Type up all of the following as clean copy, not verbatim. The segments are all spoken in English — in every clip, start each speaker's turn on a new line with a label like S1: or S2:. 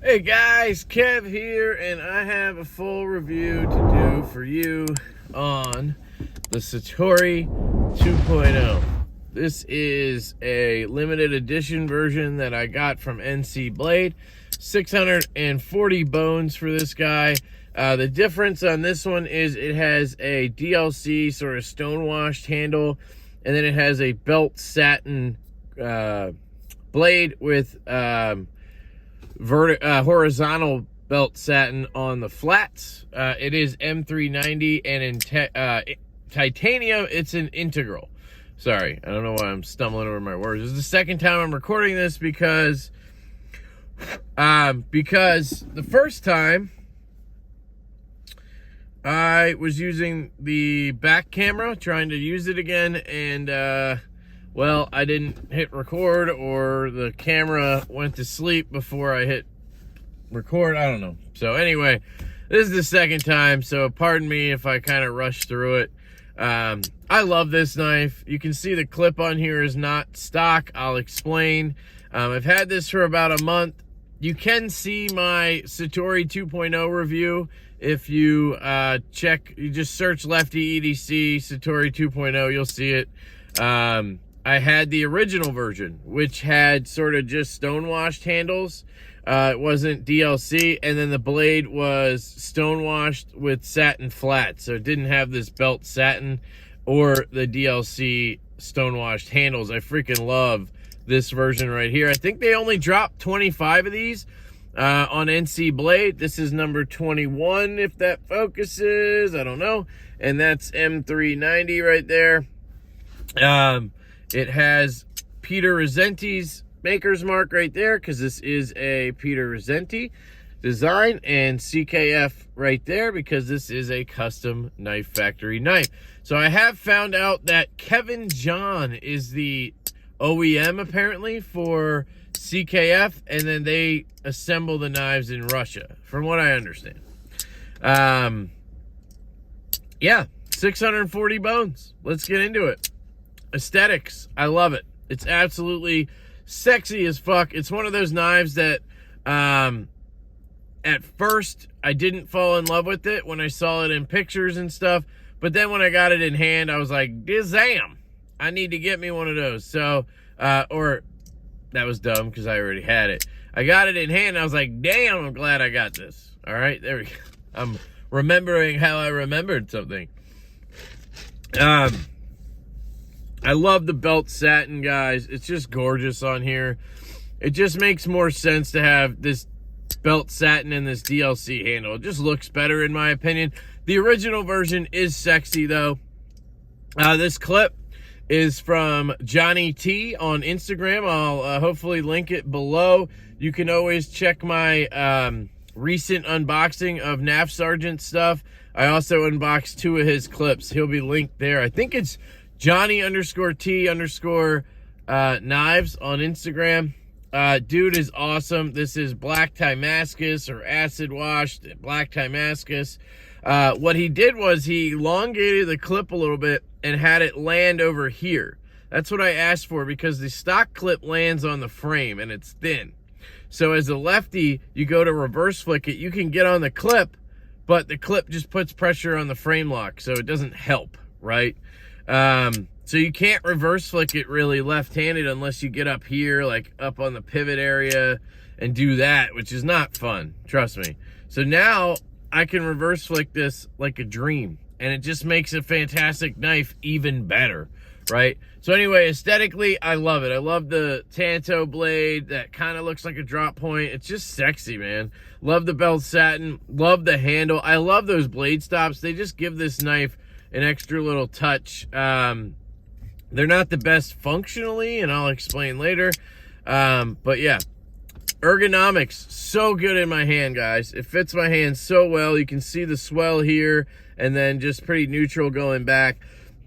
S1: Hey guys, Kev here, and I have a full review to do for you on the Satori 2.0. This is a limited edition version that I got from NC Blade. 640 bones for this guy. The difference on this one is it has a DLC sort of stonewashed handle, and then it has a belt satin blade with horizontal belt satin on the flats. It is M390, and in titanium, it's an integral. Sorry, I don't know why I'm stumbling over my words. This is the second time I'm recording this because the first time I was using the back camera, trying to use it again, and well, I didn't hit record, or the camera went to sleep before I hit record. I don't know. So anyway, this is the second time, so pardon me if I kind of rushed through it. I love this knife. You can see the clip on here is not stock. I'll explain. I've had this for about a month. You can see my Satori 2.0 review if you you just search LeftyEDC Satori 2.0, you'll see it. I had the original version, which had sort of just stonewashed handles. It wasn't DLC, and then the blade was stonewashed with satin flat, so it didn't have this belt satin or the DLC stonewashed handles. I freaking love this version right here. I think they only dropped 25 of these on NC Blade. This is number 21, if that focuses. I don't know. And that's M390 right there. It has Peter Rosenti's maker's mark right there, because this is a Peter Rosenti design, and CKF right there, because this is a custom knife factory knife. So I have found out that Kevin John is the OEM apparently for CKF, and then they assemble the knives in Russia, from what I understand. Yeah, 640 bones. Let's get into it. Aesthetics, I love it. It's absolutely sexy as fuck. It's one of those knives that at first I didn't fall in love with it when I saw it in pictures and stuff, but then when I got it in hand, I was like, damn, I need to get me one of those. So or that was dumb because I already had it. I got it in hand, and I was like, damn, I'm glad I got this. All right, there we go. I'm remembering how I remembered something. I love the belt satin, guys. It's just gorgeous on here. It just makes more sense to have this belt satin and this DLC handle. It just looks better, in my opinion. The original version is sexy, though. This clip is from Johnny T on Instagram. I'll hopefully link it below. You can always check my recent unboxing of NAF Sergeant stuff. I also unboxed 2 of his clips. He'll be linked there. I think it's Johnny_T_knives on Instagram. Dude is awesome. This is black timascus, or acid washed black timascus. What he did was he elongated the clip a little bit and had it land over here. That's what I asked for, because the stock clip lands on the frame and it's thin. So as a lefty, you go to reverse flick it, you can get on the clip, but the clip just puts pressure on the frame lock, so it doesn't help, right? So you can't reverse flick it really left-handed unless you get up here, like up on the pivot area, and do that, which is not fun, trust me. So now I can reverse flick this like a dream, and it just makes a fantastic knife even better, right? So anyway, aesthetically, I love it. I love the Tanto blade that kind of looks like a drop point. It's just sexy, man. Love the belt satin, love the handle. I love those blade stops. They just give this knife an extra little touch. They're not the best functionally, and I'll explain later. But yeah, ergonomics, so good in my hand, guys. It fits my hand so well. You can see the swell here, and then just pretty neutral going back.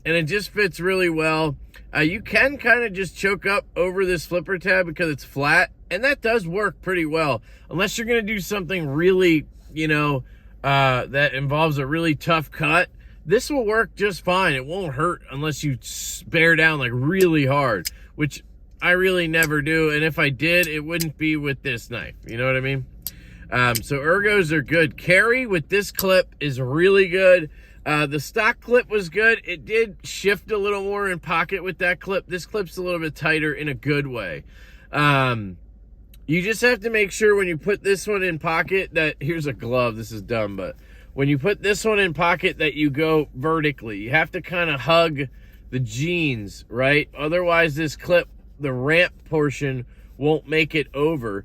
S1: And it just fits really well. You can kind of just choke up over this flipper tab because it's flat, and that does work pretty well. Unless you're going to do something really, that involves a really tough cut. This will work just fine. It won't hurt unless you bear down like really hard, which I really never do. And if I did, it wouldn't be with this knife. You know what I mean? So ergos are good. Carry with this clip is really good. The stock clip was good. It did shift a little more in pocket with that clip. This clip's a little bit tighter in a good way. You just have to make sure when you put this one in pocket that, here's a glove, this is dumb, but when you put this one in pocket that you go vertically. You have to kind of hug the jeans, right? Otherwise this clip, the ramp portion, won't make it over.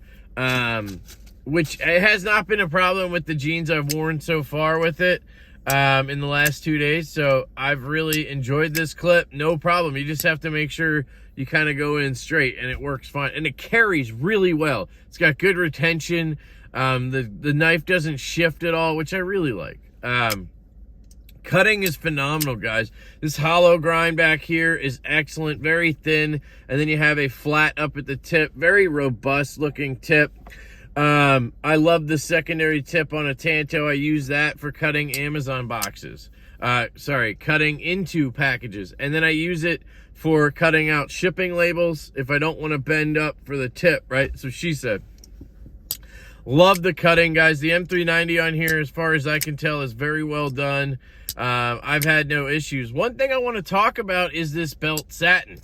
S1: Which it has not been a problem with the jeans I've worn so far with it in the last 2 days. So I've really enjoyed this clip. No problem. You just have to make sure you kind of go in straight and it works fine. And it carries really well. It's got good retention. The knife doesn't shift at all, which I really like. Cutting is phenomenal, guys. This hollow grind back here is excellent, very thin. And then you have a flat up at the tip, very robust looking tip. I love the secondary tip on a Tanto. I use that for cutting Amazon boxes. Cutting into packages. And then I use it for cutting out shipping labels if I don't want to bend up for the tip, right? So she said. Love the cutting, guys. The M390 on here, as far as I can tell, is very well done. I've had no issues. One thing I want to talk about is this belt satin.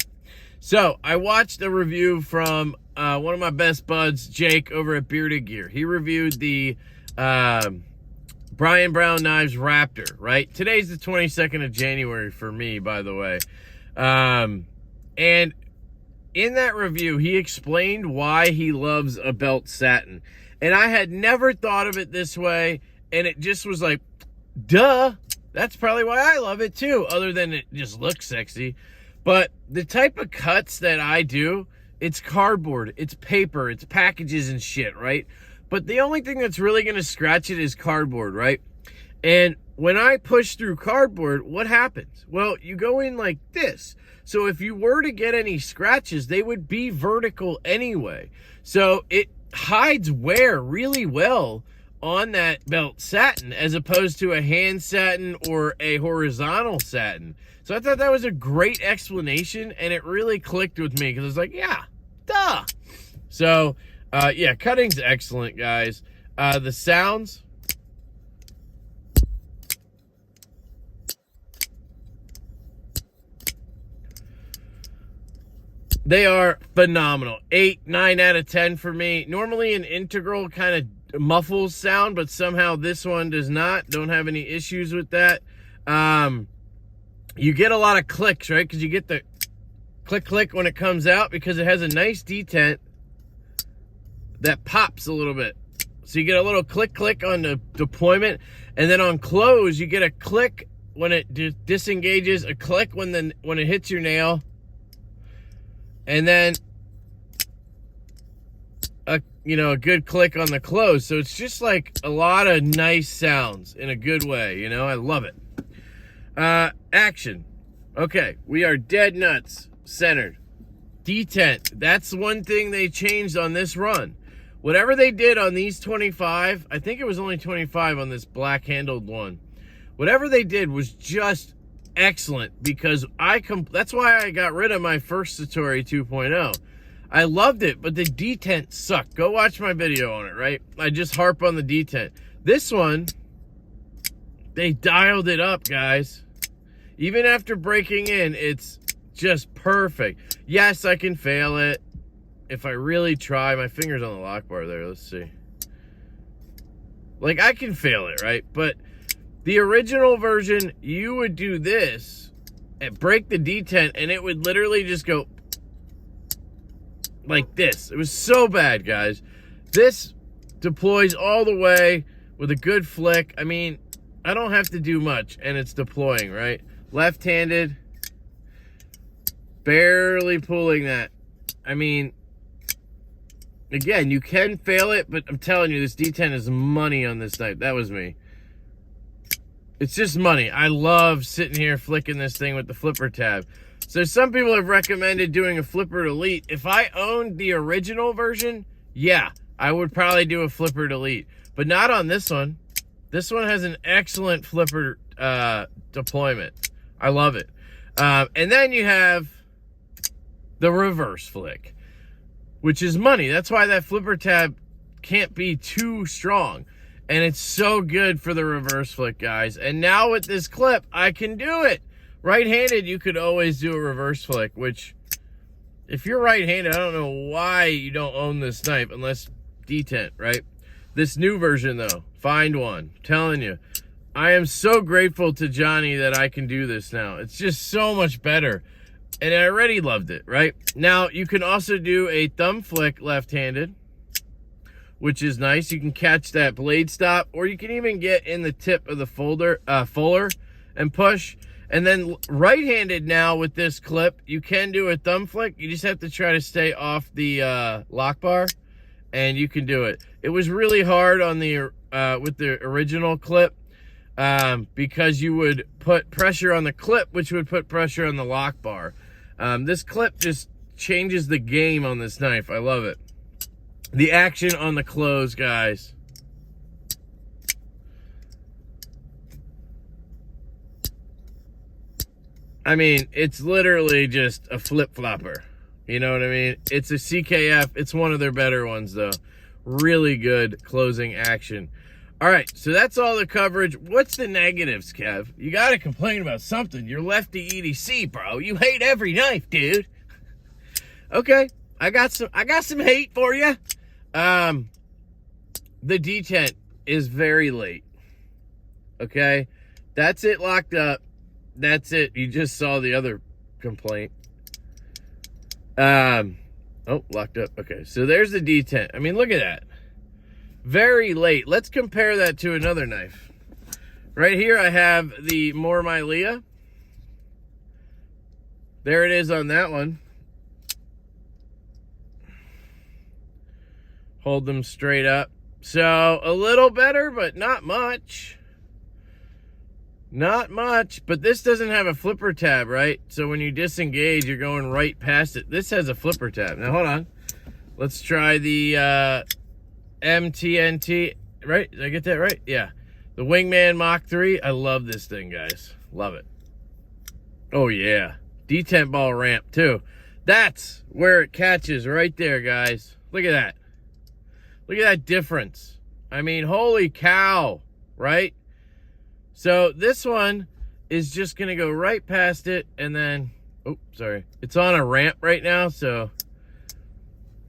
S1: So I watched a review from one of my best buds, Jake, over at Bearded Gear. He reviewed the Brian Brown Knives Raptor, right? Today's the 22nd of January for me, by the way. And in that review, he explained why he loves a belt satin. And I had never thought of it this way, and it just was like, duh, that's probably why I love it too, other than it just looks sexy. But the type of cuts that I do, it's cardboard, it's paper, it's packages and shit, right? But the only thing that's really going to scratch it is cardboard, right? And when I push through cardboard, what happens? Well, you go in like this. So if you were to get any scratches, they would be vertical anyway. So it hides wear really well on that belt satin as opposed to a hand satin or a horizontal satin. So I thought that was a great explanation, and it really clicked with me because I was like, yeah, duh. So, yeah, cutting's excellent, guys. The sounds. They are phenomenal. 8, 9 out of 10 for me. Normally an integral kind of muffles sound, but somehow this one does not. Don't have any issues with that. You get a lot of clicks, right? Because you get the click when it comes out because it has a nice detent that pops a little bit. So you get a little click on the deployment, and then on close you get a click when it disengages, a click when it hits your nail, and then a good click on the close. So it's just like a lot of nice sounds in a good way. I love it. Action. Okay, we are dead nuts centered. Detent. That's one thing they changed on this run. Whatever they did on these 25, I think it was only 25 on this black handled one. Whatever they did was just excellent because that's why I got rid of my first Satori 2.0. I loved it, but the detent sucked. Go watch my video on it, right? I just harp on the detent. This one, they dialed it up, guys. Even after breaking in, it's just perfect. Yes, I can fail it if I really try. My finger's on the lock bar there. Let's see. Like, I can fail it, right? But the original version, you would do this and break the detent, and it would literally just go like this. It was so bad, guys. This deploys all the way with a good flick. I mean, I don't have to do much, and it's deploying, right? Left-handed, barely pulling that. I mean, again, you can fail it, but I'm telling you, this detent is money on this knife. That was me. It's just money. I love sitting here flicking this thing with the flipper tab. So some people have recommended doing a flipper delete. If I owned the original version, yeah, I would probably do a flipper delete, but not on this one. This one has an excellent flipper deployment. I love it. And then you have the reverse flick, which is money. That's why that flipper tab can't be too strong. And it's so good for the reverse flick, guys. And now with this clip, I can do it. Right-handed, you could always do a reverse flick, which, if you're right-handed, I don't know why you don't own this knife, unless detent, right? This new version, though, find one. I'm telling you, I am so grateful to Johnny that I can do this now. It's just so much better. And I already loved it, right? Now, you can also do a thumb flick left-handed, which is nice. You can catch that blade stop, or you can even get in the tip of the fuller and push. And then right-handed now with this clip, you can do a thumb flick. You just have to try to stay off the lock bar, and you can do it. It was really hard on the with the original clip because you would put pressure on the clip, which would put pressure on the lock bar. This clip just changes the game on this knife. I love it. The action on the close, guys. I mean, it's literally just a flip-flopper. You know what I mean? It's a CKF. It's one of their better ones, though. Really good closing action. All right, so that's all the coverage. What's the negatives, Kev? You got to complain about something. You're LeftyEDC, bro. You hate every knife, dude. Okay, I got some hate for you. The detent is very late. Okay, that's it locked up. That's it. You just saw the other complaint. Oh, locked up. Okay, so there's the detent. I mean, look at that. Very late. Let's compare that to another knife. Right here, I have the Mormilea. There it is on that one. Hold them straight up. So, a little better, but not much. Not much, but this doesn't have a flipper tab, right? So when you disengage, you're going right past it. This has a flipper tab. Now, hold on. Let's try the MTNT, right? Did I get that right? Yeah. The Wingman Mach 3. I love this thing, guys. Love it. Oh, yeah. detent ball ramp, too. That's where it catches right there, guys. Look at that. Look at that difference. I mean, holy cow, right? So this one is just going to go right past it, and then, oh, sorry. It's on a ramp right now, so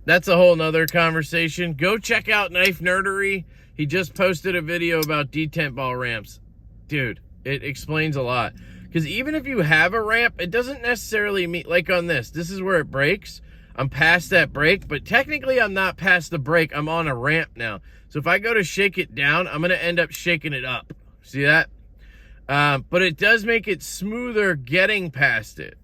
S1: that's a whole nother conversation. Go check out Knife Nerdery. He just posted a video about detent ball ramps. Dude, it explains a lot. Because even if you have a ramp, it doesn't necessarily mean, like on this is where it breaks. I'm past that break, but technically I'm not past the break. I'm on a ramp now. So if I go to shake it down, I'm going to end up shaking it up. See that? But it does make it smoother getting past it,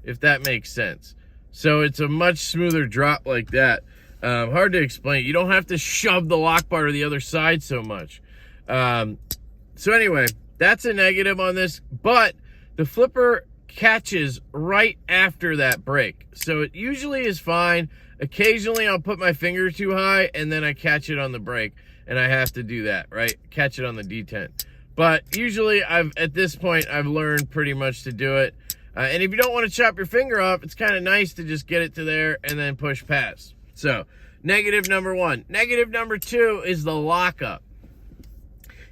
S1: if that makes sense. So it's a much smoother drop like that. Hard to explain. You don't have to shove the lock bar to the other side so much. So anyway, that's a negative on this, but the flipper catches right after that break. So it usually is fine. Occasionally I'll put my finger too high and then I catch it on the break, and I have to do that, right? Catch it on the detent. But usually at this point, I've learned pretty much to do it. And if you don't want to chop your finger off, it's kind of nice to just get it to there and then push past. So, negative number one. Negative number two is the lockup.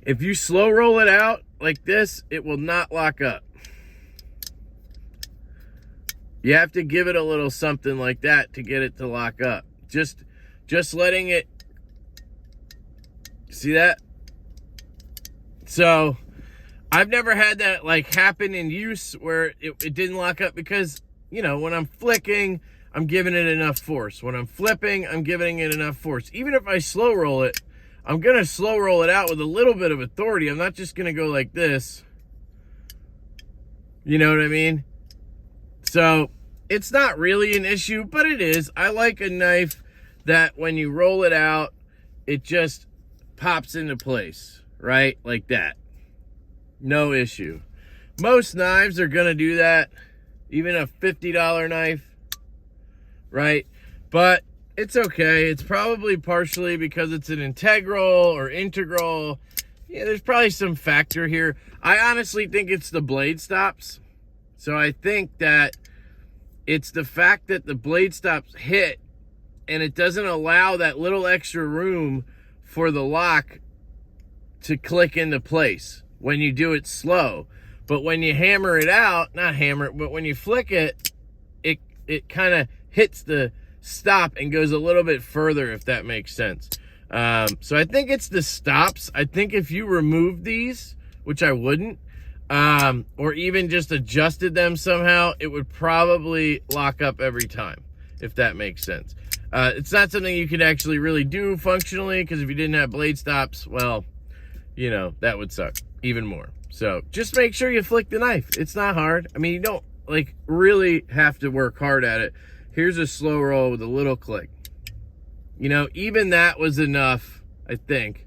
S1: If you slow roll it out like this, it will not lock up. You have to give it a little something like that to get it to lock up. Just letting it, see that? So, I've never had that like happen in use where it didn't lock up, because, you know, when I'm flicking, I'm giving it enough force. When I'm flipping, I'm giving it enough force. Even if I slow roll it, I'm going to slow roll it out with a little bit of authority. I'm not just going to go like this. You know what I mean? So, it's not really an issue, but it is. I like a knife that when you roll it out, it just pops into place, right? Like that. No issue. Most knives are going to do that. Even a $50 knife, right? But it's okay. It's probably partially because it's an integral or integral. Yeah, there's probably some factor here. I honestly think it's the blade stops. So I think that it's the fact that the blade stops hit and it doesn't allow that little extra room for the lock to click into place when you do it slow. But when you hammer it out, not hammer it, but when you flick it, it kind of hits the stop and goes a little bit further, if that makes sense. So I think it's the stops. I think if you remove these, which I wouldn't, or even just adjusted them somehow, it would probably lock up every time, if that makes sense. It's not something you could actually really do functionally, because if you didn't have blade stops, well, you know, that would suck even more. So just make sure you flick the knife. It's not hard. I mean, you don't like really have to work hard at it. Here's a slow roll with a little click. You know, even that was enough, I think.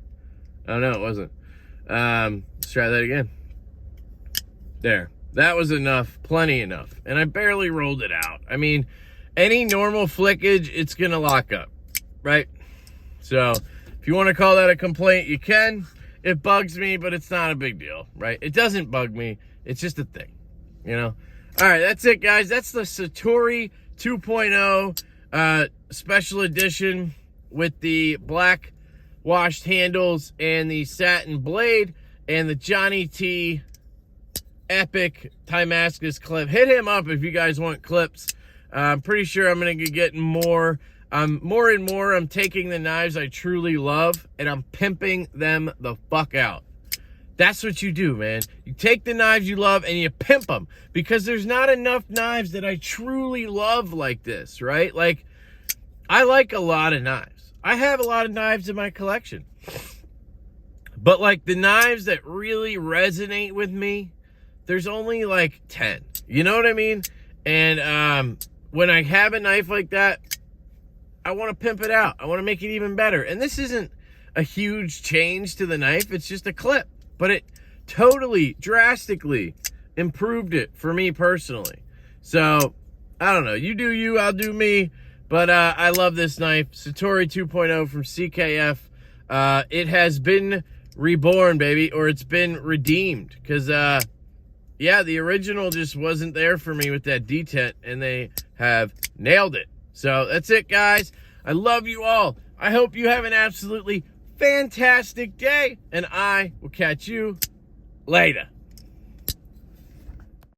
S1: Oh no, it wasn't. Let's try that again. There, that was enough, plenty enough. And I barely rolled it out. I mean, any normal flickage, it's gonna lock up, right? So if you want to call that a complaint, you can. It bugs me, but it's not a big deal, right? It doesn't bug me. It's just a thing, you know? All right, that's it, guys. That's the Satori 2.0 special edition with the black washed handles and the satin blade and the Johnny T epic timascus clip. Hit him up if you guys want clips. I'm pretty sure I'm going to get more. More and more, I'm taking the knives I truly love and I'm pimping them the fuck out. That's what you do, man. You take the knives you love and you pimp them, because there's not enough knives that I truly love like this, right? Like, I like a lot of knives. I have a lot of knives in my collection. But like the knives that really resonate with me, there's only like 10. You know what I mean? And when I have a knife like that, I want to pimp it out. I want to make it even better. And this isn't a huge change to the knife. It's just a clip. But it totally, drastically improved it for me personally. So, I don't know. You do you, I'll do me. But I love this knife. Satori 2.0 from CKF. It has been reborn, baby. Or it's been redeemed. Because, yeah, the original just wasn't there for me with that detent. And they have nailed it. So that's it, guys. I love you all. I hope you have an absolutely fantastic day, and I will catch you later.